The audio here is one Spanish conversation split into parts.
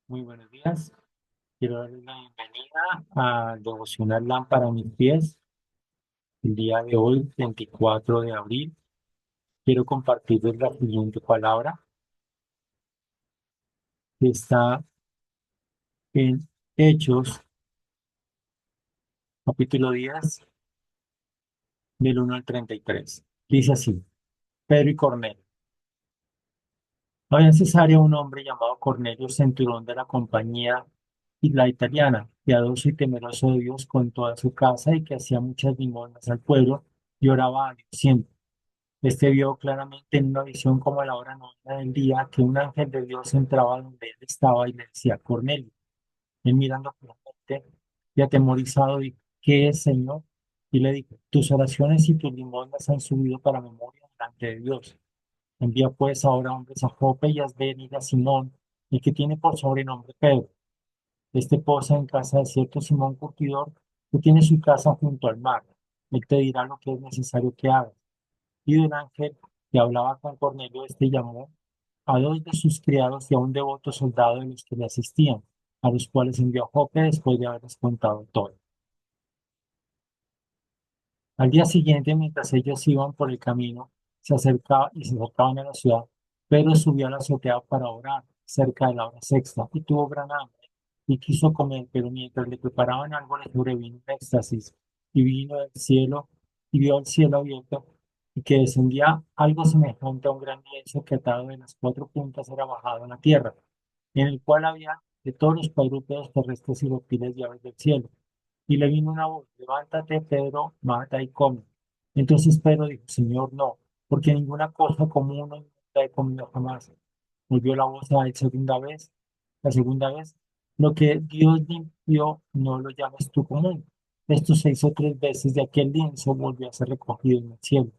Muy buenos días. Quiero darles la bienvenida a Devocional Lámpara a mis pies. El día de hoy, 24 de abril, quiero compartirles la siguiente palabra que está en Hechos, capítulo 10, del 1 al 33. Dice así: Pedro y Cornelio. Había en Cesarea un hombre llamado Cornelio, centurión de la compañía y la italiana, piadoso y temeroso de Dios con toda su casa y que hacía muchas limosnas al pueblo y oraba a Dios siempre. Este vio claramente en una visión como a la hora novena del día que un ángel de Dios entraba donde él estaba y le decía, Cornelio. Él mirando fijamente y atemorizado dijo, ¿qué es, Señor? Y le dijo, tus oraciones y tus limosnas han subido para memoria delante de Dios. Envía pues ahora hombres a Jope y haz venir a Simón, el que tiene por sobrenombre Pedro. Este posa en casa de cierto Simón Curtidor, que tiene su casa junto al mar. Él te dirá lo que es necesario que hagas. Y del ángel que hablaba con Cornelio, este llamó a dos de sus criados y a un devoto soldado de los que le asistían, a los cuales envió a Jope después de haberles contado todo. Al día siguiente, mientras ellos iban por el camino, se acercaban a la ciudad, Pedro subió a la azotea para orar cerca de la hora sexta y tuvo gran hambre y quiso comer, pero mientras le preparaban algo le sobrevino un éxtasis y vino del cielo y vio el cielo abierto y que descendía algo semejante a un gran lienzo que atado de las cuatro puntas era bajado a la tierra, en el cual había de todos los cuadrúpedos terrestres y reptiles y aves del cielo. Y le vino una voz, levántate, Pedro, mata y come. Entonces Pedro dijo, Señor, no, porque ninguna cosa común no la he comido jamás. Volvió la voz la segunda vez, lo que Dios limpió, no lo llames tú común. Esto se hizo tres veces de aquel lienzo volvió a ser recogido en el cielo.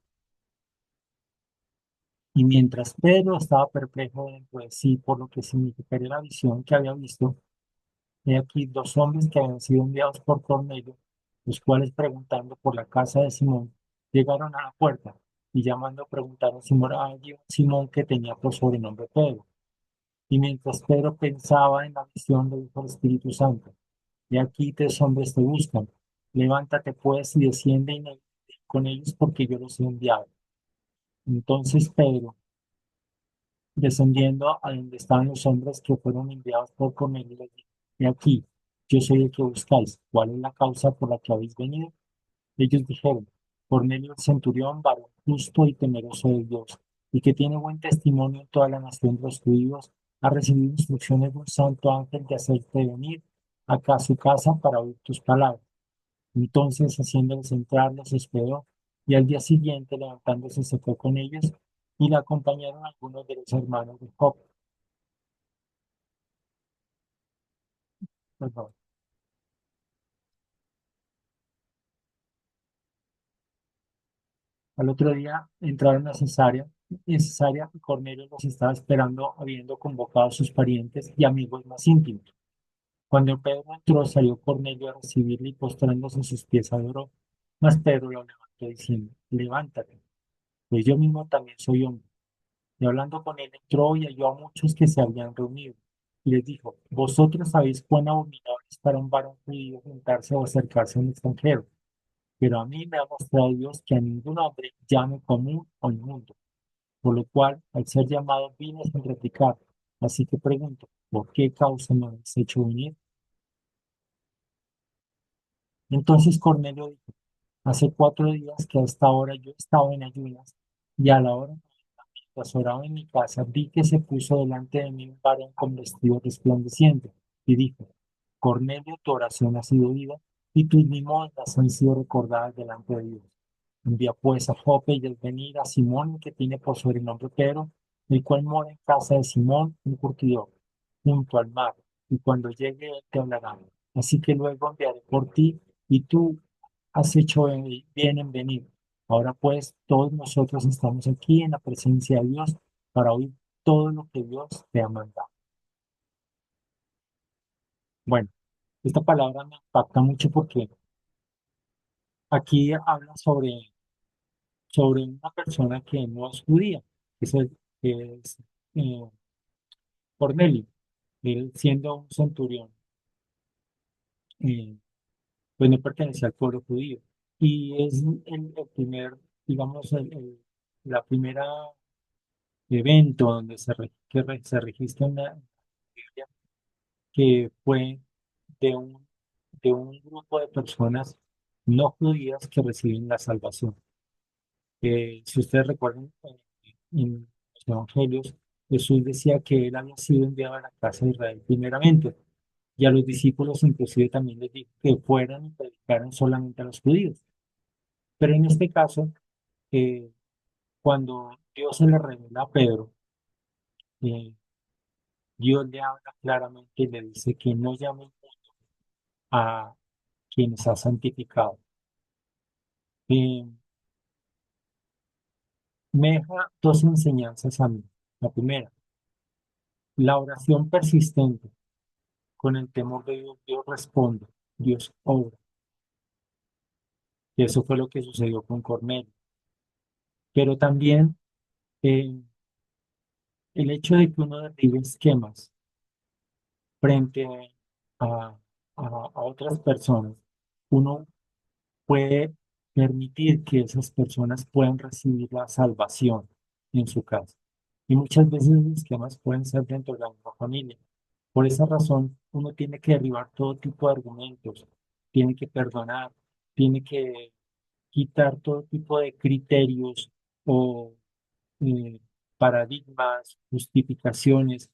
Y mientras Pedro estaba perplejo dentro de sí por lo que significaría la visión que había visto, he aquí dos hombres que habían sido enviados por Cornelio, los cuales preguntando por la casa de Simón, llegaron a la puerta y llamando preguntaron si moraba allí un Simón que tenía por sobrenombre Pedro. Y mientras Pedro pensaba en la visión, le dijo el Espíritu Santo, y aquí tres hombres te buscan. Levántate pues y desciende con ellos porque yo los he enviado. Entonces Pedro, descendiendo a donde estaban los hombres que fueron enviados por Cornelio, les dijo, he aquí, yo soy el que buscáis. ¿Cuál es la causa por la que habéis venido? Ellos dijeron, Cornelio el centurión, varón justo y temeroso de Dios, y que tiene buen testimonio en toda la nación de los judíos, ha recibido instrucciones de un santo ángel de hacerte venir acá a su casa para oír tus palabras. Entonces, haciéndoles entrar, los hospedó, y al día siguiente, levantándose, se fue con ellos, y le acompañaron algunos de los hermanos de Job. Perdón. Al otro día entraron a Cesarea, y en Cesarea Cornelio los estaba esperando, habiendo convocado a sus parientes y amigos más íntimos. Cuando Pedro entró, salió Cornelio a recibirle y postrándose a sus pies adoró. Mas Pedro lo levantó diciendo, levántate, pues yo mismo también soy hombre. Y hablando con él, entró y halló a muchos que se habían reunido. Y les dijo, vosotros sabéis cuán abominable es para un varón judío juntarse o acercarse a un extranjero. Pero a mí me ha mostrado Dios que a ningún hombre llame común o inmundo. Por lo cual, al ser llamado, vine sin replicar. Así que pregunto, ¿por qué causa me habéis hecho venir? Entonces Cornelio dijo, hace 4 días que a esta hora yo estaba en ayunas, y a la hora mientras oraba en mi casa, vi que se puso delante de mí un varón con vestido resplandeciente, y dijo, Cornelio, tu oración ha sido oída, y tus limosnas han sido recordadas delante de Dios. Envía pues a Jope y haz venir a Simón, que tiene por sobrenombre Pedro, el cual mora en casa de Simón, un curtidor, junto al mar, y cuando llegue él te hablará. Así que luego enviaré por ti, y tú has hecho bien en venir. Ahora pues, todos nosotros estamos aquí en la presencia de Dios para oír todo lo que Dios te ha mandado. Bueno, esta palabra me impacta mucho porque aquí habla sobre una persona que no es judía, que es, que es eh, Cornelio. Él siendo un centurión, eh, pues no pertenecía al pueblo judío. Y es el primer, digamos, la primera evento donde se registra una Biblia que fue de de un grupo de personas no judías que reciben la salvación. Si ustedes recuerdan, en los evangelios, Jesús decía que él había sido enviado a la casa de Israel primeramente, y a los discípulos inclusive también les dijo que fueran y predicaran solamente a los judíos. Pero en este caso, eh, cuando Dios se le revela a Pedro, eh, Dios le habla claramente y le dice que no llame a quienes ha santificado. Eh, Me deja dos enseñanzas a mí. La primera, la oración persistente con el temor de Dios, Dios responde, Dios obra. Y eso fue lo que sucedió con Cornelio. Pero también eh, el hecho de que uno derribe esquemas frente a, a otras personas, uno puede permitir que esas personas puedan recibir la salvación en su casa. Y muchas veces los esquemas pueden ser dentro de la misma familia. Por esa razón, uno tiene que derribar todo tipo de argumentos, tiene que perdonar, tiene que quitar todo tipo de criterios o eh, paradigmas, justificaciones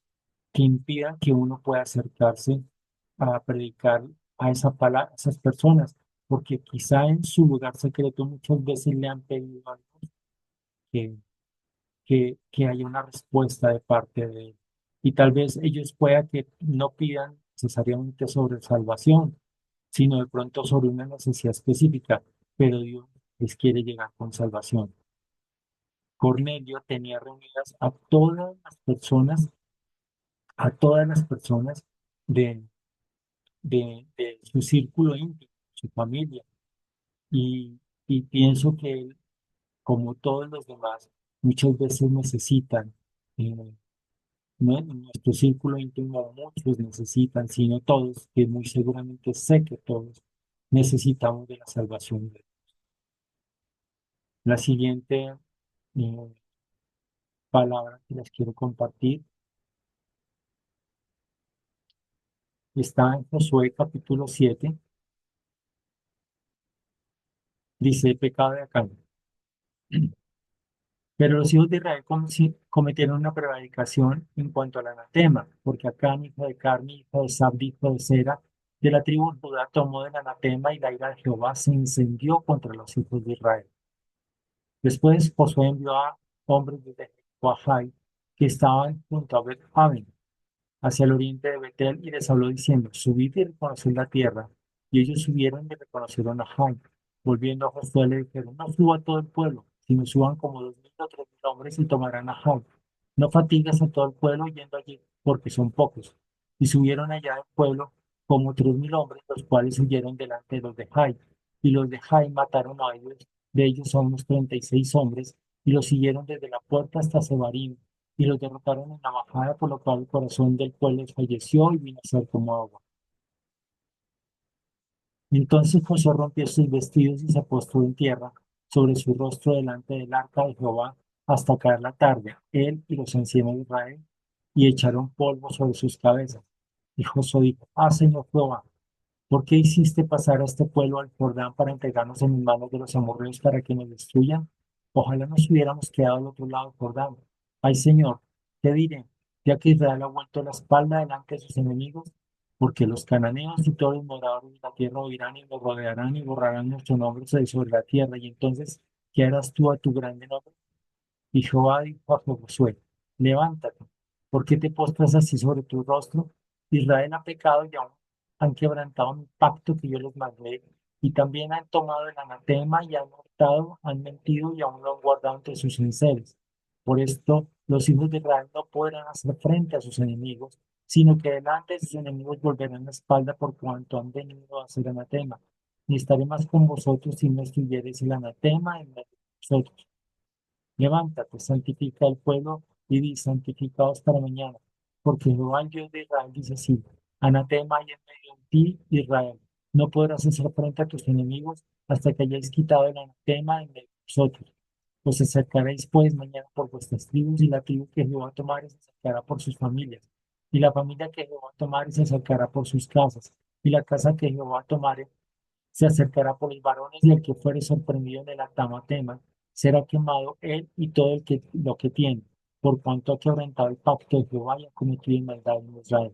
que impidan que uno pueda acercarse a predicar a a esas personas, porque quizá en su lugar secreto muchas veces le han pedido algo que, que haya una respuesta de parte de él. Y tal vez ellos puedan que no pidan necesariamente sobre salvación, sino de pronto sobre una necesidad específica, pero Dios les quiere llegar con salvación. Cornelio tenía reunidas a todas las personas de, de su círculo íntimo, su familia. Y, y pienso que él, como todos los demás, muchas veces necesitan, eh, no en nuestro círculo íntimo muchos necesitan, sino todos, que muy seguramente sé que todos necesitamos de la salvación de Dios. La siguiente palabra que les quiero compartir está en Josué capítulo 7. Dice pecado de Acán. Pero los hijos de Israel cometieron una prevaricación en cuanto al anatema, porque Acán, hijo de Carmi, hijo de Sabdi, hijo de Sera, de la tribu de Judá, tomó del anatema y la ira de Jehová se incendió contra los hijos de Israel. Después Josué envió a hombres desde Jai que estaban junto a Bet-Aven, hacia el oriente de Betel, y les habló diciendo, subid y reconoced la tierra. Y ellos subieron y reconocieron a Jai. Volviendo a Josué le dijeron, no suba todo el pueblo, sino suban como 2000 o 3000 hombres y tomarán a Jai. No fatigues a todo el pueblo yendo allí, porque son pocos. Y subieron allá del pueblo como 3000 hombres, los cuales huyeron delante de los de Jai. Y los de Jai mataron a ellos, de ellos a unos 36 hombres, y los siguieron desde la puerta hasta Sebarim y los derrotaron en la bajada, por lo cual el corazón del pueblo falleció y vino a ser como agua. Entonces Josué rompió sus vestidos y se postró en tierra sobre su rostro delante del arca de Jehová hasta caer la tarde, él y los ancianos de Israel, y echaron polvo sobre sus cabezas. Y Josué dijo, ah, Señor Jehová, ¿por qué hiciste pasar a este pueblo al Jordán para entregarnos en manos de los amorreos para que nos destruyan? Ojalá nos hubiéramos quedado al otro lado del Jordán. Ay, Señor, ¿qué diré? Ya que Israel ha vuelto la espalda delante de sus enemigos, porque los cananeos y todos los moradores de la tierra oirán y nos rodearán y borrarán nuestro nombre de sobre la tierra. Y entonces, ¿qué harás tú a tu grande nombre? Y Jehová dijo a Josué, levántate, ¿por qué te postras así sobre tu rostro? Israel ha pecado y aún han quebrantado mi pacto que yo les mandé, y también han tomado el anatema y han hurtado, han mentido y aún lo han guardado entre sus enseres. Por esto, los hijos de Israel no podrán hacer frente a sus enemigos, sino que delante de sus enemigos volverán la espalda por cuanto han venido a hacer anatema. Ni estaré más con vosotros si no estuviereis el anatema en medio de vosotros. Levántate, santifica el pueblo y di, santificaos para mañana, porque Jehová, el Dios de Israel, dice así, anatema hay en medio de ti, Israel, no podrás hacer frente a tus enemigos hasta que hayáis quitado el anatema en medio de vosotros. Os acercaréis pues mañana por vuestras tribus, y la tribu que Jehová tomare se acercará por sus familias, y la familia que Jehová tomare se acercará por sus casas, y la casa que Jehová tomare se acercará por los varones, y el que fuere sorprendido en el anatema será quemado él y todo el que lo que tiene, por cuanto ha quebrantado el pacto de Jehová y ha cometido maldad en Israel.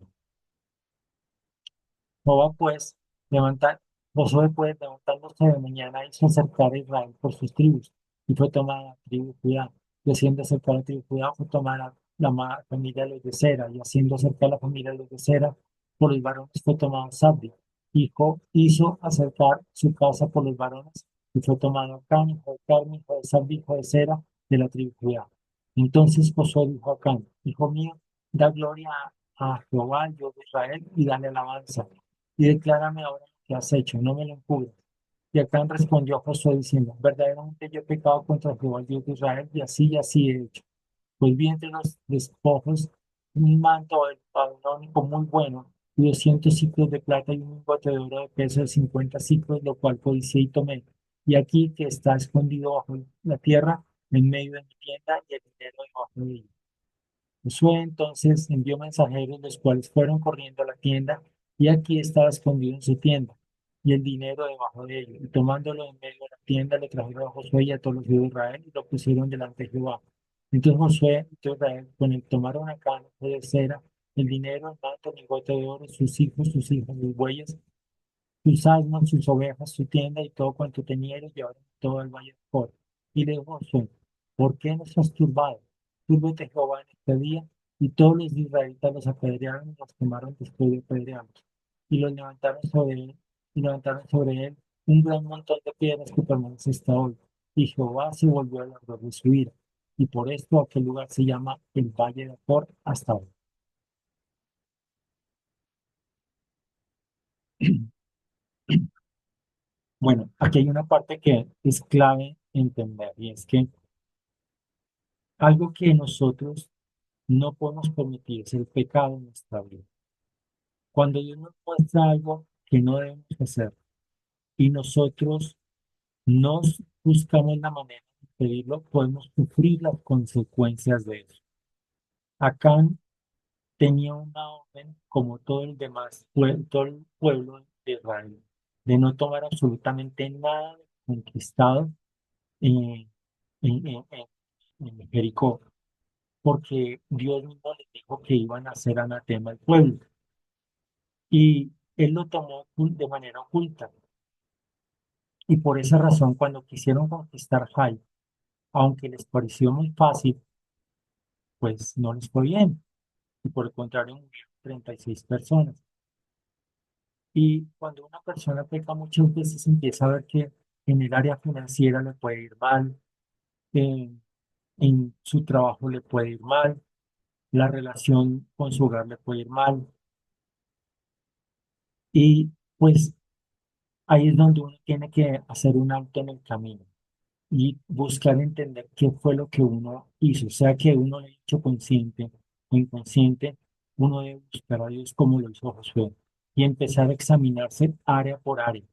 Jehová pues, levantar, Josué pues, levantándose de mañana, hizo acercar a Israel por sus tribus, y fue tomada la tribu de Judá. Y haciendo acercar la tribu de Judá, fue tomada familia de los de Sera, y haciendo acercar la familia de los de Sera, por los varones fue tomado Sabdi. Hizo acercar su casa por los varones, y fue tomado Acán, hijo de Carmi, hijo de Sabdi, hijo de Sera, de la tribu de Judá. Entonces Josué dijo a Acán, hijo mío, da gloria a Jehová, el Dios de Israel, y dale alabanza y declárame ahora lo que has hecho, no me lo encubras. Y Acán respondió a Josué diciendo, verdaderamente yo he pecado contra Jehová, el Dios de Israel, y así he hecho. Pues vi entre los despojos un manto babilónico muy bueno, y 200 ciclos de plata y un lingote de oro de peso de 50 ciclos, lo cual codicié y tomé. Y aquí que está escondido bajo la tierra, en medio de mi tienda, y el dinero debajo de ella. Josué entonces envió mensajeros, los cuales fueron corriendo a la tienda, y aquí estaba escondido en su tienda, y el dinero debajo de él. Y tomándolo en medio de la tienda, le trajeron a Josué y a todos los hijos de Israel, y lo pusieron delante de Jehová. Entonces Josué y todo Israel, con él, tomaron a cada uno de cera, el dinero, el manto, el lingote de oro, sus hijos, sus bueyes, sus asnos, sus ovejas, su tienda y todo cuanto tenía, y lo llevaron todo el valle de Cor. Y le dijo Josué, ¿por qué nos has turbado? Túrbete Jehová en este día. Y todos los israelitas los apedrearon y los quemaron después de apedrearlos. Y los levantaron sobre él, y levantaron sobre él un gran montón de piedras que permanece hasta hoy. Y Jehová se volvió al ardor de su ira. Y por esto aquel lugar se llama el Valle de Cor hasta hoy. Bueno, aquí hay una parte que es clave entender, y es que algo que nosotros no podemos permitir es el pecado en nuestra vida. Cuando Dios nos muestra algo que no debemos hacer y nosotros nos buscamos la manera de impedirlo, podemos sufrir las consecuencias de eso. Acán tenía una orden, como todo el demás todo el pueblo de Israel, de no tomar absolutamente nada conquistado eh, en Jericó, porque Dios mismo les dijo que iban a hacer anatema al pueblo. Y él lo tomó de manera oculta. Y por esa razón, cuando quisieron conquistar Jai, aunque les pareció muy fácil, pues no les fue bien. Y por el contrario, murieron 36 personas. Y cuando una persona peca muchas veces empieza a ver que en el área financiera le puede ir mal, en, en su trabajo le puede ir mal, la relación con su hogar le puede ir mal. Y pues ahí es donde uno tiene que hacer un alto en el camino y buscar entender qué fue lo que uno hizo. O sea que uno lo ha hecho consciente o inconsciente, uno debe buscar a Dios como lo hizo Josué y empezar a examinarse área por área,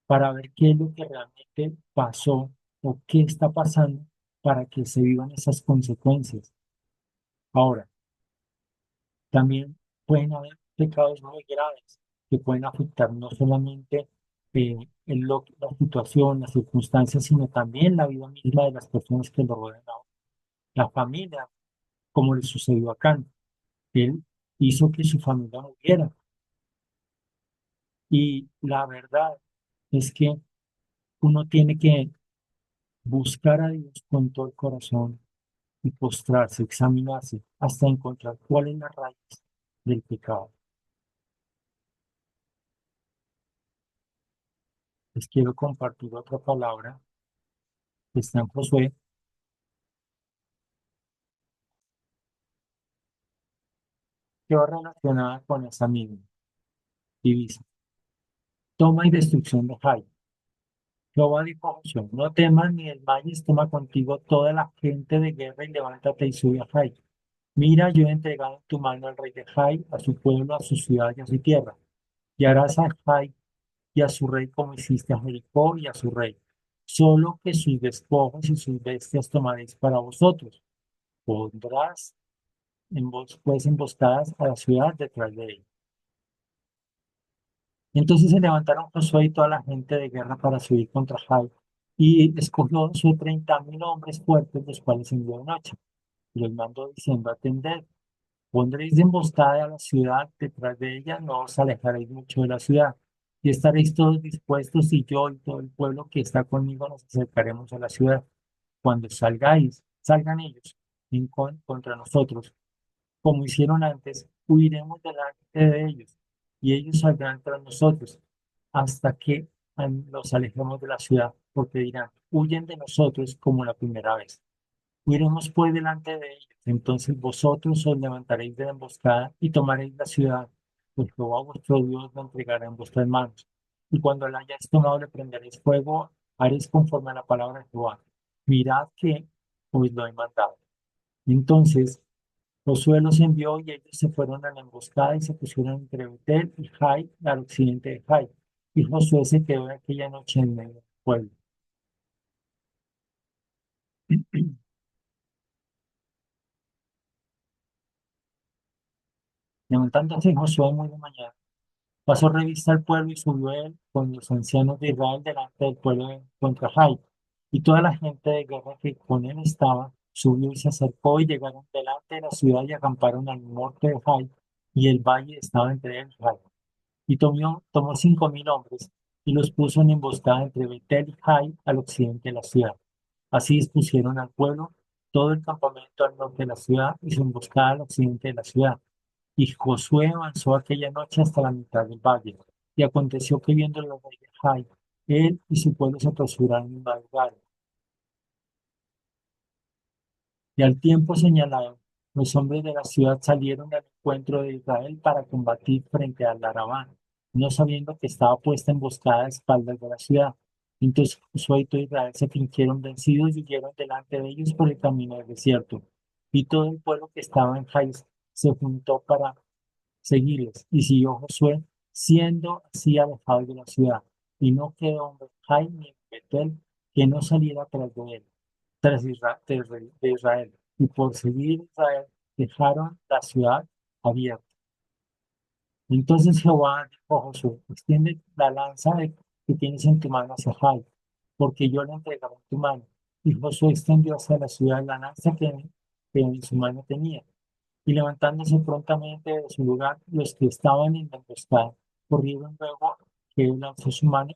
para ver qué es lo que realmente pasó o qué está pasando para que se vivan esas consecuencias. Ahora, también pueden haber pecados muy graves que pueden afectar no solamente la situación, las circunstancias, sino también la vida misma de las personas que lo rodean a uno. La familia, como le sucedió a Kant. Él hizo que su familia muriera. Y la verdad es que uno tiene que buscar a Dios con todo el corazón y postrarse, examinarse, hasta encontrar cuál es la raíz del pecado. Les quiero compartir otra palabra que está en Josué, que va relacionada con esa misma divisa. Toma y destrucción de Jai. Jehová dijo a Josué, no temas ni desmayes, toma contigo toda la gente de guerra y levántate y sube a Jai. Mira, yo he entregado en tu mano al rey de Jai, a su pueblo, a su ciudad y a su tierra. Y harás a Jai y a su rey como hiciste a Jericó y a su rey. Solo que sus despojos y sus bestias tomaréis para vosotros. Pondrás pues emboscadas a la ciudad detrás de él. Entonces se levantaron Josué y toda la gente de guerra para subir contra Jai. Y escogió sus 30.000 hombres fuertes, los cuales envió de noche. Y los mandó diciendo: atended, pondréis de emboscada a la ciudad, detrás de ella no os alejaréis mucho de la ciudad. Y estaréis todos dispuestos, y yo y todo el pueblo que está conmigo nos acercaremos a la ciudad. Cuando salgan ellos contra nosotros, como hicieron antes, huiremos delante de ellos, y ellos saldrán tras nosotros, hasta que los alejemos de la ciudad, porque dirán: huyen de nosotros como la primera vez. Iremos pues delante de ellos. Entonces vosotros os levantaréis de la emboscada y tomaréis la ciudad, pues Jehová vuestro Dios la entregará en vuestras manos. Y cuando la hayáis tomado, le prenderéis fuego, haréis conforme a la palabra de Jehová. Mirad que os lo he mandado. Entonces Josué los envió y ellos se fueron a la emboscada y se pusieron entre Betel y Jai, al occidente de Jai. Y Josué se quedó aquella noche en medio del pueblo. Levantándose Josué muy de mañana, pasó revista al pueblo y subió él con los ancianos de Israel delante del pueblo contra Jai. Y toda la gente de guerra que con él estaba subió y se acercó y llegaron delante de la ciudad y acamparon al norte de Jai, y el valle estaba entre él y Jai. Y tomó 5.000 hombres y los puso en emboscada entre Betel y Jai al occidente de la ciudad. Así dispusieron al pueblo todo el campamento al norte de la ciudad y su emboscada al occidente de la ciudad. Y Josué avanzó aquella noche hasta la mitad del valle. Y aconteció que viendo los reyes de Jai, él y su pueblo se apresuraron en madrugada. Y al tiempo señalado, los hombres de la ciudad salieron al encuentro de Israel para combatir frente al Arabá, no sabiendo que estaba puesta emboscada a espaldas de la ciudad. Entonces Josué y todo Israel se fingieron vencidos y huyeron delante de ellos por el camino del desierto. Y todo el pueblo que estaba en Jai se juntó para seguirles. Y siguió Josué, siendo así alejado de la ciudad. Y no quedó hombre en Jai ni en Betel que no saliera tras de él, de Israel. Y por seguir Israel, dejaron la ciudad abierta. Entonces Jehová dijo a Josué: extiende la lanza que tienes en tu mano hacia Jai, porque yo la entregaré en tu mano. Y Josué extendió hacia la ciudad la lanza que en su mano tenía. Y levantándose prontamente de su lugar, los que estaban en la emboscada corrieron luego que él lanzó su mano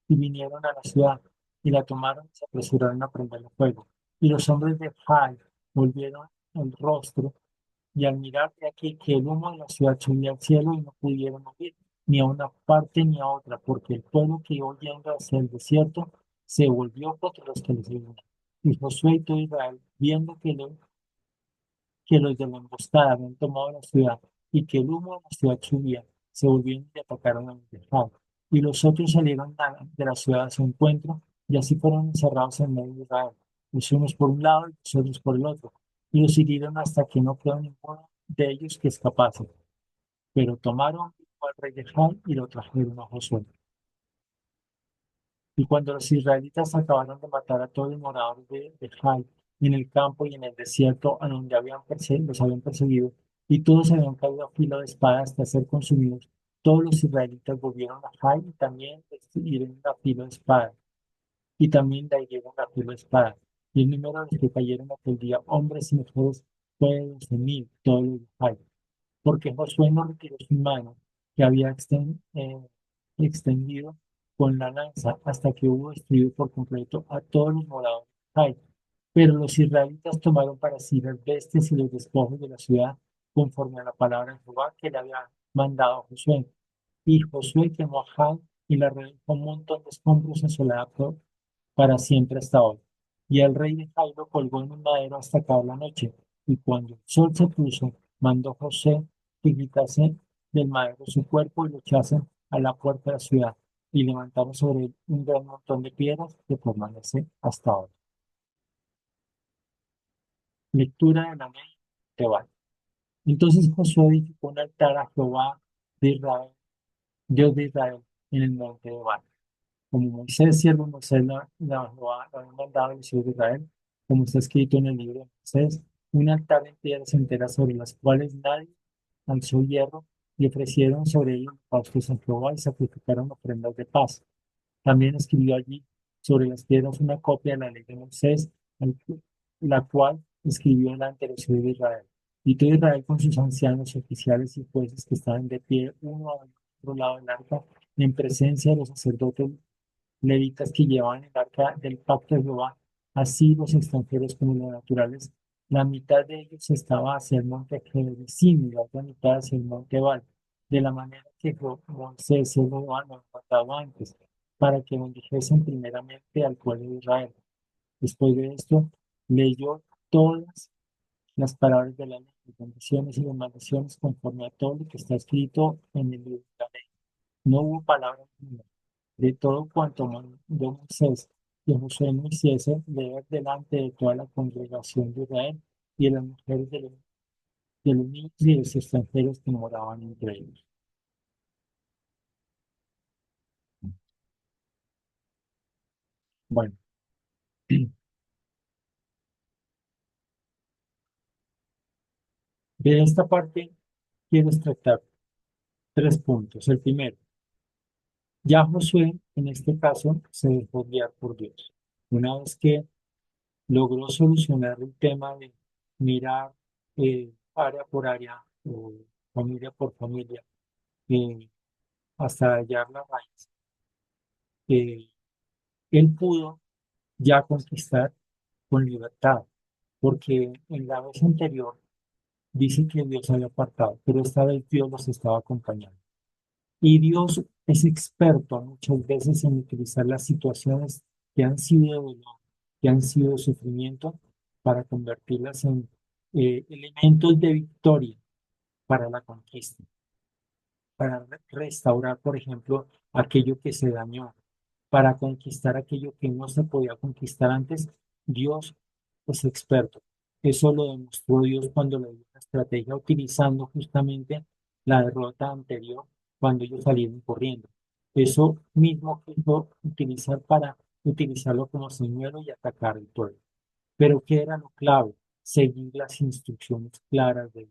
y vinieron a la ciudad, y la tomaron y se apresuraron a prenderle fuego. Y los hombres de Jai volvieron el rostro, y al mirar de aquí que el humo de la ciudad subía al cielo, y no pudieron oír ni a una parte ni a otra, porque el pueblo que iba yendo hacia el desierto se volvió contra los que les seguían. Y Josué y todo Israel, viendo que los de la emboscada habían tomado la ciudad y que el humo de la ciudad subía, se volvieron y atacaron a los de Jai. Y los otros salieron de la ciudad a su encuentro, y así fueron encerrados en medio de Israel, los unos por un lado y los otros por el otro. Y los hirieron hasta que no quedó ninguno de ellos que escapase. Pero tomaron al rey de Jai y lo trajeron a Josué. Y cuando los israelitas acabaron de matar a todos los moradores de Jai, en el campo y en el desierto, a donde los habían perseguido, y todos habían caído a filo de espada hasta ser consumidos, todos los israelitas volvieron a Jai y también les hirieron a filo de espada, y también la hirieron a filo de espada. Y el número de los que cayeron aquel día, hombres y mujeres, fue de 12.000, todos los de Jai, porque Josué no retiró su mano, que había extendido con la lanza hasta que hubo destruido por completo a todos los moradores de Jai. Pero los israelitas tomaron para sí las bestias y los despojos de la ciudad, conforme a la palabra de Jehová que le había mandado a Josué. Y Josué quemó a Jai y la redujo un montón de escombros asolada para siempre hasta hoy. Y el rey de Jai lo colgó en un madero hasta acabar la noche. Y cuando el sol se puso, mandó José que quitasen del madero su cuerpo y lo echasen a la puerta de la ciudad, y levantaron sobre él un gran montón de piedras que permanece hasta hoy. Lectura de la ley. monte Ebal. Entonces Josué edificó un altar a Jehová de Israel, Dios de Israel, en el monte Ebal. Como Moisés, siervo de Moisés, Jehová lo había mandado a los hijos de Israel, como está escrito en el libro de Moisés, un altar en piedras enteras sobre las cuales nadie alzó hierro, y ofrecieron sobre ellos holocaustos a Jehová y sacrificaron ofrendas de paz. También escribió allí sobre las piedras una copia de la ley de Moisés, la cual escribió delante de los hijos de Israel. Y todo Israel con sus ancianos, oficiales y jueces que estaban de pie uno al otro lado del arca, en presencia de los sacerdotes levitas que llevaban el arca del pacto de Jehová, así los extranjeros como los naturales. La mitad de ellos estaba hacia el monte Gerizim y la otra mitad hacia el monte Ebal, de la manera que Moisés y Jehová nos mandaba antes, para que bendijesen primeramente al pueblo de Israel. Después de esto, leyó todas las palabras de la ley, las bendiciones y las maldiciones conforme a todo lo que está escrito en el libro de la ley. No hubo palabra ninguna de todo cuanto mandó Moisés y Josué no hiciese, leer delante de toda la congregación de Israel y de las mujeres de los niños y de los extranjeros que moraban entre ellos. Bueno, de esta parte quiero tratar tres puntos. El primero, ya Josué en este caso se dejó guiar por Dios. Una vez que logró solucionar el tema de mirar área por área o familia por familia, eh, hasta hallar la raíz. Él pudo ya conquistar con libertad, porque en la vez anterior dice que Dios había apartado, pero esta vez Dios los estaba acompañando. Y Dios es experto muchas veces en utilizar las situaciones que han sido de dolor, que han sido de sufrimiento, para convertirlas en elementos de victoria para la conquista, para restaurar, por ejemplo, aquello que se dañó, para conquistar aquello que no se podía conquistar antes. Dios es experto. Eso lo demostró Dios cuando le dio la estrategia utilizando justamente la derrota anterior cuando ellos salieron corriendo. Eso mismo quiso utilizar para utilizarlo como señuelo y atacar el pueblo. Pero ¿qué era lo clave? Seguir las instrucciones claras de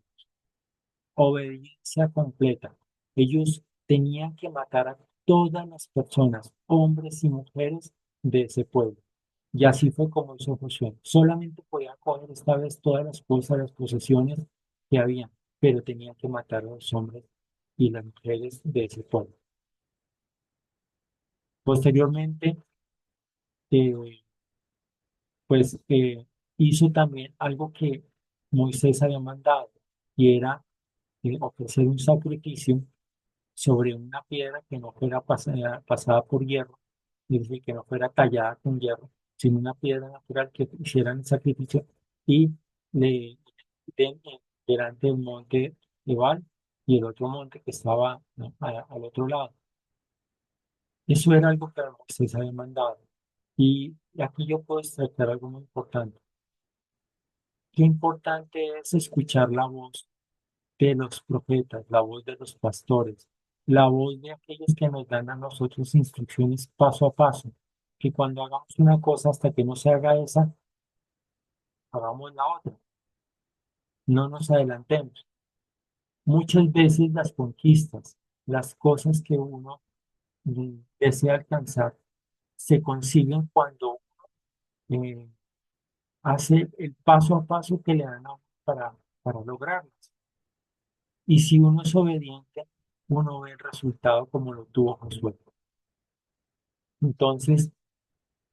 obediencia completa. Ellos tenían que matar a todas las personas, hombres y mujeres de ese pueblo. Y así fue como hizo Josué. Solamente podían coger esta vez todas las cosas, las posesiones que había, pero tenían que matar a los hombres y las mujeres de ese pueblo. Posteriormente, eh, pues hizo también algo que Moisés había mandado, y era ofrecer un sacrificio sobre una piedra que no fuera pasada por hierro, es decir, que no fuera tallada con hierro, sino una piedra natural que hicieran el sacrificio y le den delante del monte Ebal y el otro monte que estaba, ¿no?, al otro lado. Eso era algo que Moisés había mandado. Y aquí yo puedo destacar algo muy importante. Qué importante es escuchar la voz de los profetas, la voz de los pastores, la voz de aquellos que nos dan a nosotros instrucciones paso a paso, que cuando hagamos una cosa hasta que no se haga esa, hagamos la otra, no nos adelantemos. Muchas veces las conquistas, las cosas que uno desea alcanzar, se consiguen cuando eh, hace el paso a paso que le dan a uno para lograrlas. Y si uno es obediente, uno ve el resultado como lo tuvo Josué. Entonces,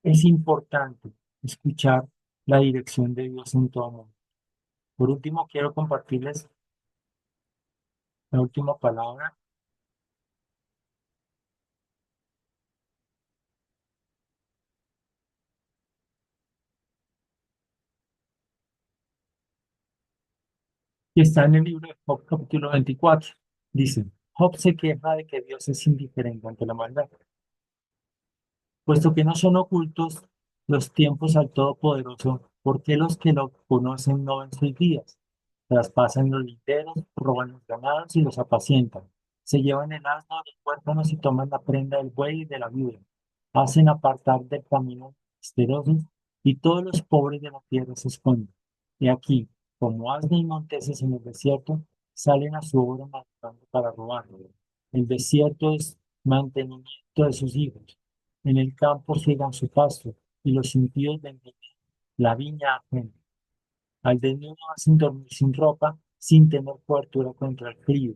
es importante escuchar la dirección de Dios en todo momento. Por último, quiero compartirles la última palabra que está en el libro de Job, capítulo 24. Dice, Job se queja de que Dios es indiferente ante la maldad, puesto que no son ocultos los tiempos al Todopoderoso, ¿por qué los que lo conocen no ven sus días? traspasan los linderos, roban los ganados y los apacientan. Se llevan el asno de los huérfanos y toman la prenda del buey y de la viuda. Hacen apartar del camino a los menesterosos y todos los pobres de la tierra se esconden. Y aquí, como asno y monteses en el desierto, salen a su obra madrugando para robarlo. El desierto es mantenimiento de sus hijos. En el campo ciegan su pasto y los impíos venden la viña ajena. Al desnudo hacen dormir sin ropa, sin tener cobertura contra el frío.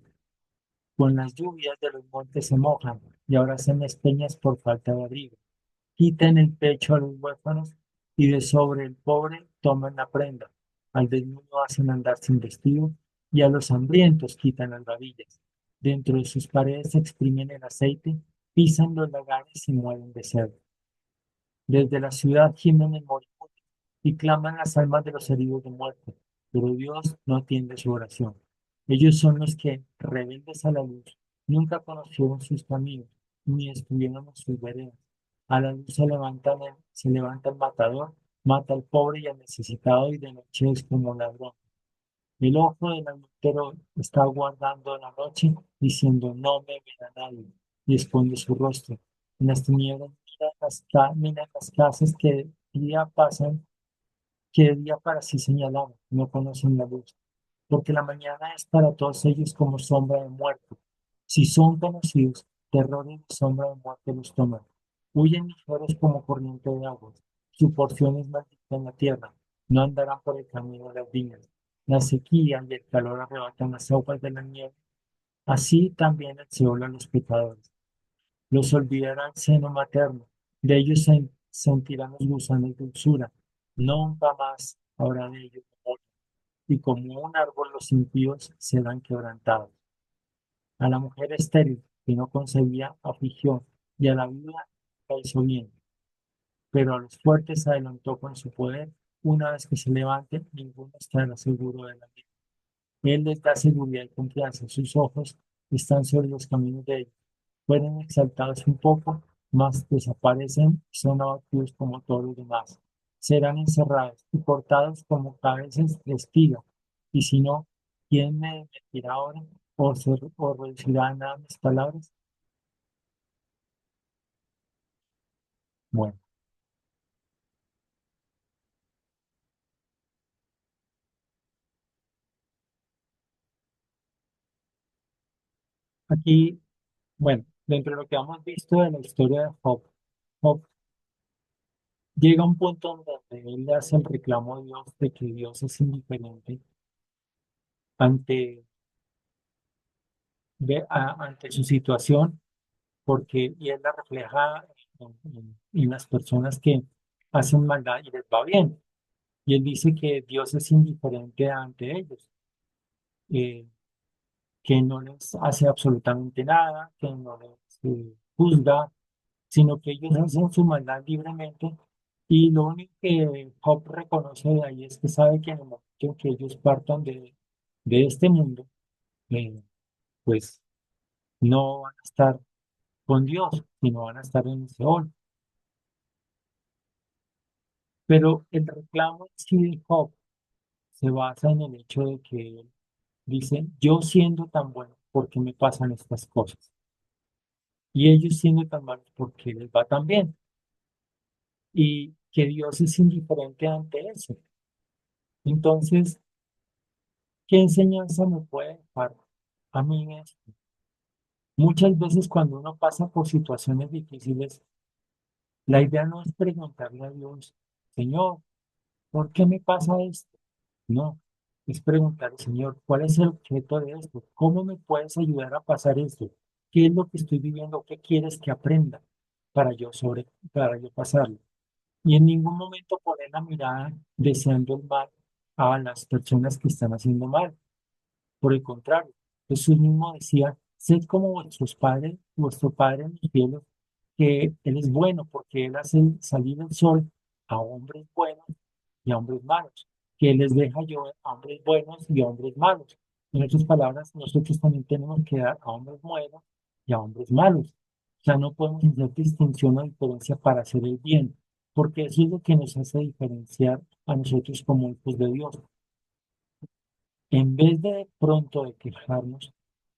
Con las lluvias de los montes se mojan y ahora hacen peñas por falta de abrigo. Quitan el pecho a los huérfanos y de sobre el pobre toman la prenda. Al desnudo hacen andar sin vestido y a los hambrientos quitan las gavillas. Dentro de sus paredes exprimen el aceite, pisan los lagares y mueren de sed. Desde la ciudad gimen el moribundo y claman las almas de los heridos de muerte, pero Dios no atiende su oración. Ellos son los que, rebeldes a la luz, nunca conocieron sus caminos, ni estuvieron en sus veredas. A la luz se levanta el matador, mata al pobre y al necesitado, y de noche es como ladrón. El ojo del adúltero está guardando la noche, diciendo, no me verá nadie, y esconde su rostro. En las tinieblas mira las casas que día pasan, que de día para sí señalaban, no conocen la luz, porque la mañana es para todos ellos como sombra de muerte. Si son conocidos, terrores de sombra de muerte los toman. Huyen ligeros como corriente de aguas. Su porción es maldita en la tierra. No andarán por el camino de las viñas. La sequía y el calor arrebatan las aguas de la nieve. Así también el Seol a los pecadores. Los olvidará el seno materno. De ellos sentirán los gusanos dulzura. Nunca más habrá de ellos memoria. Y como un árbol los impíos serán quebrantados. A la mujer estéril que no concebía afligió, y a la viuda la hizo bien. Pero a los fuertes adelantó con su poder. Una vez que se levante, ninguno estará seguro de la vida. Él les da seguridad y confianza. Sus ojos están sobre los caminos de ellos. Fueron exaltados un poco, mas desaparecen y son abatidos como todos los demás. Serán encerrados y cortados como cabezas de espiga. Y si no, ¿quién me mentirá ahora? ¿O reducirá a nada mis palabras? Bueno, aquí, bueno, dentro de lo que hemos visto de la historia de Job, Job llega a un punto donde él le hace el reclamo a Dios de que Dios es indiferente ante, ante su situación, porque y él la refleja en las personas que hacen maldad y les va bien. Y él dice que Dios es indiferente ante ellos, eh, que no les hace absolutamente nada, que no les juzga, sino que ellos hacen su maldad libremente. Y lo único que Job reconoce de ahí es que sabe que en el momento en que ellos partan de este mundo, eh, pues no van a estar con Dios, sino van a estar en el Seol. Pero el reclamo en sí de Job se basa en el hecho de que él dice, yo siendo tan bueno, ¿por qué me pasan estas cosas? Y ellos siendo tan malos, ¿por qué les va tan bien? Y que Dios es indiferente ante eso. Entonces, ¿qué enseñanza me puede dejar a mí esto? Muchas veces cuando uno pasa por situaciones difíciles, la idea no es preguntarle a Dios, Señor, ¿por qué me pasa esto? No, es preguntar, Señor, ¿cuál es el objeto de esto? ¿Cómo me puedes ayudar a pasar esto? ¿Qué es lo que estoy viviendo? ¿Qué quieres que aprenda para yo pasarlo? Y en ningún momento poner la mirada deseando el mal a las personas que están haciendo mal. Por el contrario, Jesús mismo decía, sed como vuestros padres, vuestro Padre en los cielos, que Él es bueno porque Él hace salir el sol a hombres buenos y a hombres malos, que Él les deja llover a hombres buenos y a hombres malos. En otras palabras, nosotros también tenemos que dar a hombres buenos y a hombres malos. O sea, no podemos hacer distinción o diferencia para hacer el bien, porque eso es lo que nos hace diferenciar a nosotros como hijos de Dios. En vez de pronto de quejarnos,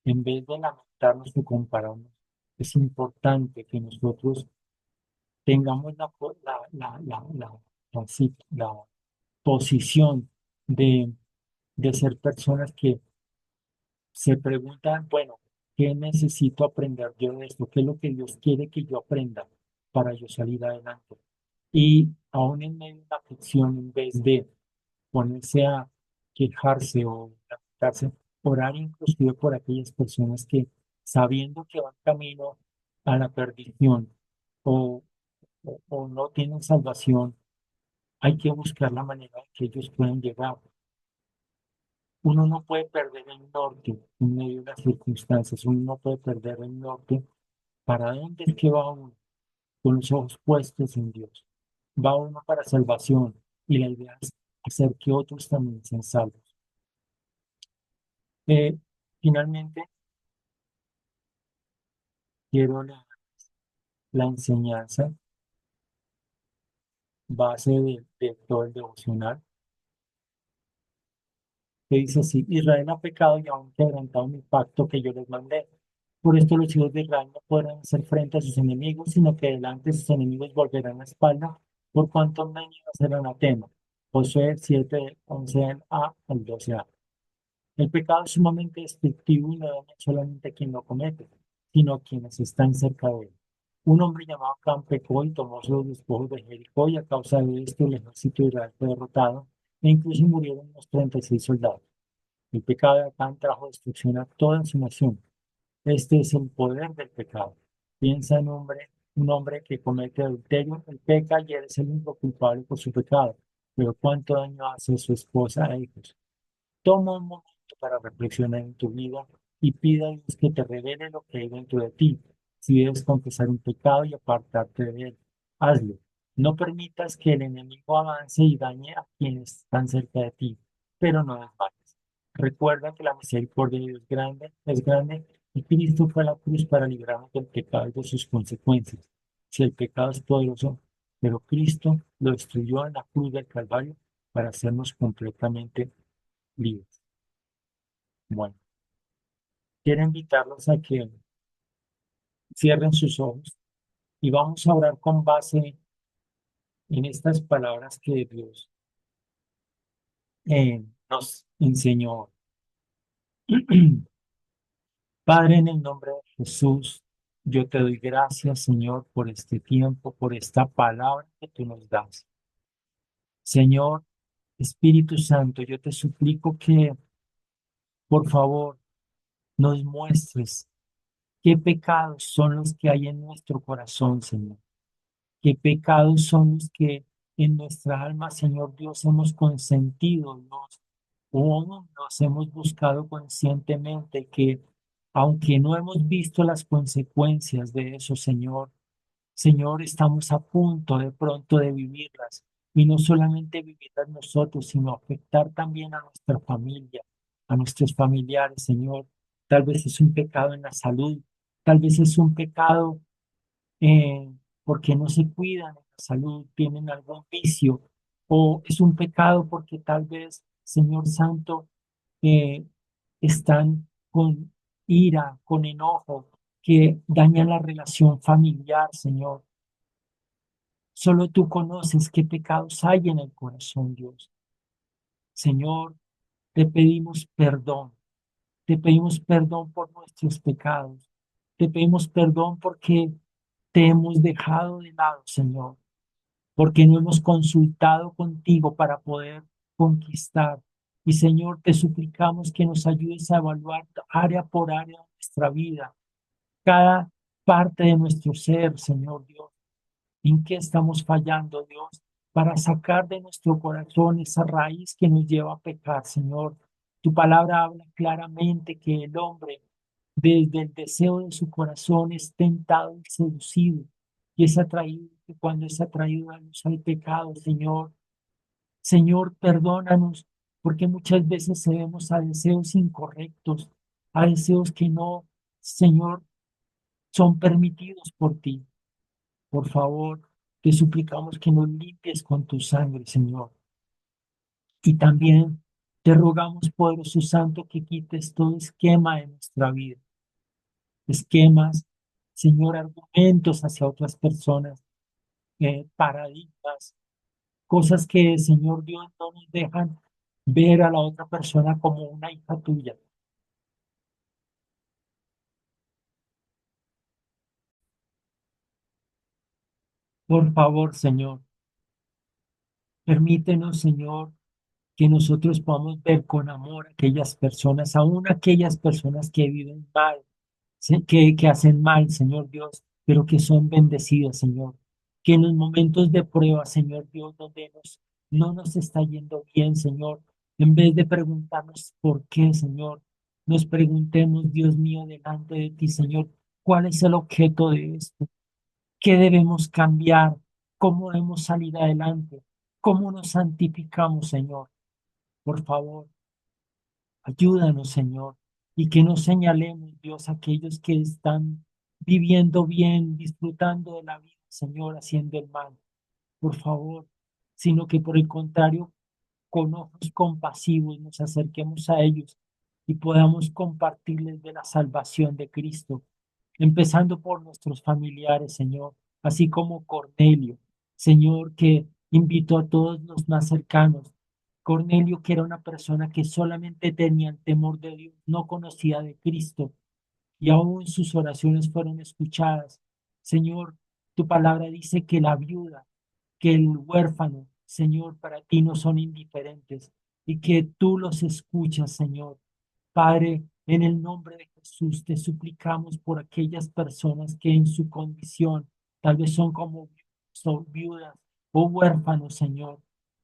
en vez de lamentarnos o compararnos, es importante que nosotros tengamos la posición de, de ser personas que se preguntan, bueno, ¿qué necesito aprender yo de esto? ¿Qué es lo que Dios quiere que yo aprenda para yo salir adelante? Y aún en medio de la aflicción, en vez de ponerse a quejarse o lamentarse, orar inclusive por aquellas personas que sabiendo que van camino a la perdición o, o no tienen salvación, hay que buscar la manera en que ellos puedan llegar. Uno no puede perder el norte en medio de las circunstancias, uno no puede perder el norte. ¿Para dónde es que va uno? Con los ojos puestos en Dios. Va uno para salvación y la idea es hacer que otros también sean salvos. Eh, Finalmente, quiero la enseñanza base de todo el devocional, que dice así: Israel ha pecado y aún quebrantado mi pacto que yo les mandé. Por esto los hijos de Israel no podrán hacer frente a sus enemigos, sino que delante de sus enemigos volverán la espalda, por cuanto no será anatema. Josué 7, 11a al 12a. El pecado es sumamente destructivo y no daña solamente a quien lo comete, sino a quienes están cerca de él. Un hombre llamado Acán pecó y tomó los despojos de Jericó, y a causa de esto el ejército de Israel fue derrotado e incluso murieron unos 36 soldados. El pecado de Acán trajo destrucción a toda su nación. Este es el poder del pecado. Piensa en un hombre que comete adulterio, él peca y él es el único culpable por su pecado. Pero cuánto daño hace a su esposa e hijos. Toma un momento para reflexionar en tu vida y pida a Dios que te revele lo que hay dentro de ti. Si debes confesar un pecado y apartarte de él, hazlo. No permitas que el enemigo avance y dañe a quienes están cerca de ti, pero no desmayes. Recuerda que la misericordia de Dios es grande y Cristo fue a la cruz para librarnos del pecado y de sus consecuencias. Si el pecado es poderoso, pero Cristo lo destruyó en la cruz del Calvario para hacernos completamente libres. Bueno, quiero invitarlos a que cierren sus ojos y vamos a orar con base en estas palabras que Dios nos enseñó. Padre, en el nombre de Jesús, yo te doy gracias, Señor, por este tiempo, por esta palabra que tú nos das. Señor, Espíritu Santo, yo te suplico que, por favor, nos muestres qué pecados son los que hay en nuestro corazón, Señor. ¿Qué pecados son los que en nuestra alma, Señor Dios, hemos consentido, Dios, o nos hemos buscado conscientemente que, aunque no hemos visto las consecuencias de eso, Señor, Señor, estamos a punto de pronto de vivirlas, y no solamente vivirlas nosotros, sino afectar también a nuestra familia, a nuestros familiares, Señor? Tal vez es un pecado en la salud, tal vez es un pecado porque no se cuidan en la salud, tienen algún vicio, o es un pecado porque tal vez, Señor Santo, eh, están con ira, con enojo, que dañan la relación familiar, Señor. Solo tú conoces qué pecados hay en el corazón, Dios. Señor, te pedimos perdón. Te pedimos perdón por nuestros pecados. Te pedimos perdón porque te hemos dejado de lado, Señor, porque no hemos consultado contigo para poder conquistar. Y Señor, te suplicamos que nos ayudes a evaluar área por área de nuestra vida, cada parte de nuestro ser, Señor Dios. ¿En qué estamos fallando, Dios? Para sacar de nuestro corazón esa raíz que nos lleva a pecar, Señor. Tu palabra habla claramente que el hombre, desde el deseo de su corazón, es tentado y seducido, y es atraído, que cuando es atraído a luz al pecado, Señor. Señor, perdónanos, porque muchas veces cedemos a deseos incorrectos, a deseos que no, Señor, son permitidos por ti. Por favor, te suplicamos que nos limpies con tu sangre, Señor. Y también Te rogamos, poderoso Santo, que quites todo esquema de nuestra vida, esquemas, Señor, argumentos hacia otras personas, paradigmas, cosas que, Señor Dios, no nos dejan ver a la otra persona como una hija tuya. Por favor, Señor, permítenos, Señor, que nosotros podamos ver con amor a aquellas personas, aún aquellas personas que viven mal, que hacen mal, Señor Dios, pero que son bendecidas, Señor. Que en los momentos de prueba, Señor Dios, donde no nos está yendo bien, Señor, en vez de preguntarnos por qué, Señor, nos preguntemos, Dios mío, delante de ti, Señor, ¿cuál es el objeto de esto? ¿Qué debemos cambiar? ¿Cómo debemos salir adelante? ¿Cómo nos santificamos, Señor? Por favor, ayúdanos, Señor, y que no señalemos, Dios, a aquellos que están viviendo bien, disfrutando de la vida, Señor, haciendo el mal, por favor, sino que por el contrario, con ojos compasivos nos acerquemos a ellos y podamos compartirles de la salvación de Cristo, empezando por nuestros familiares, Señor, así como Cornelio, Señor, que invitó a todos los más cercanos. Cornelio, que era una persona que solamente tenía el temor de Dios, no conocía de Cristo, y aún sus oraciones fueron escuchadas. Señor, tu palabra dice que la viuda, que el huérfano, Señor, para ti no son indiferentes y que tú los escuchas, Señor. Padre, en el nombre de Jesús te suplicamos por aquellas personas que en su condición tal vez son como son viudas o huérfanos, Señor,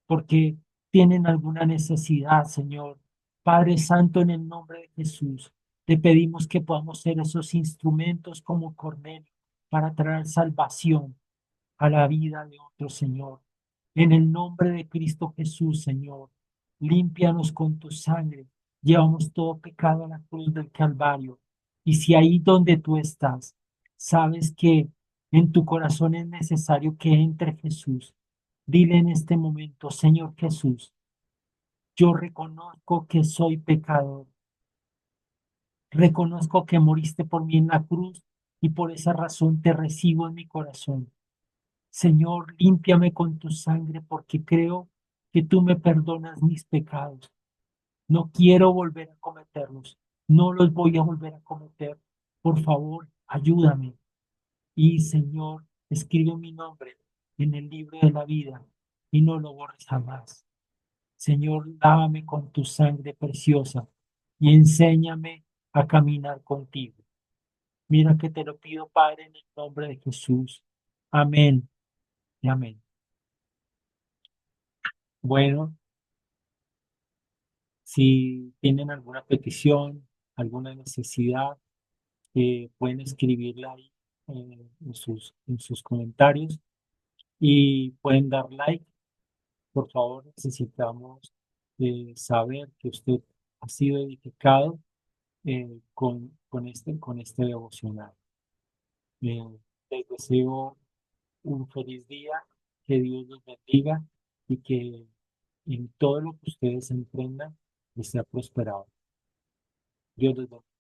porque tienen alguna necesidad, Señor. Padre Santo, en el nombre de Jesús, te pedimos que podamos ser esos instrumentos como Cornelio para traer salvación a la vida de otro, Señor. En el nombre de Cristo Jesús, Señor, límpianos con tu sangre. Llevamos todo pecado a la cruz del Calvario. Y si ahí donde tú estás, sabes que en tu corazón es necesario que entre Jesús, dile en este momento, Señor Jesús, yo reconozco que soy pecador. Reconozco que moriste por mí en la cruz y por esa razón te recibo en mi corazón. Señor, límpiame con tu sangre porque creo que tú me perdonas mis pecados. No quiero volver a cometerlos. No los voy a volver a cometer. Por favor, ayúdame. Y Señor, escribe mi nombre en el libro de la vida y no lo borres jamás. Señor, lávame con tu sangre preciosa y enséñame a caminar contigo. Mira que te lo pido, Padre, en el nombre de Jesús. Amén y amén. Bueno. Si tienen alguna petición, alguna necesidad, pueden escribirla ahí en sus comentarios y pueden dar like. Por favor, necesitamos saber que usted ha sido edificado con este devocional. Eh, Les deseo un feliz día, que Dios los bendiga y que en todo lo que ustedes emprendan les sea prosperado. Dios los bendiga.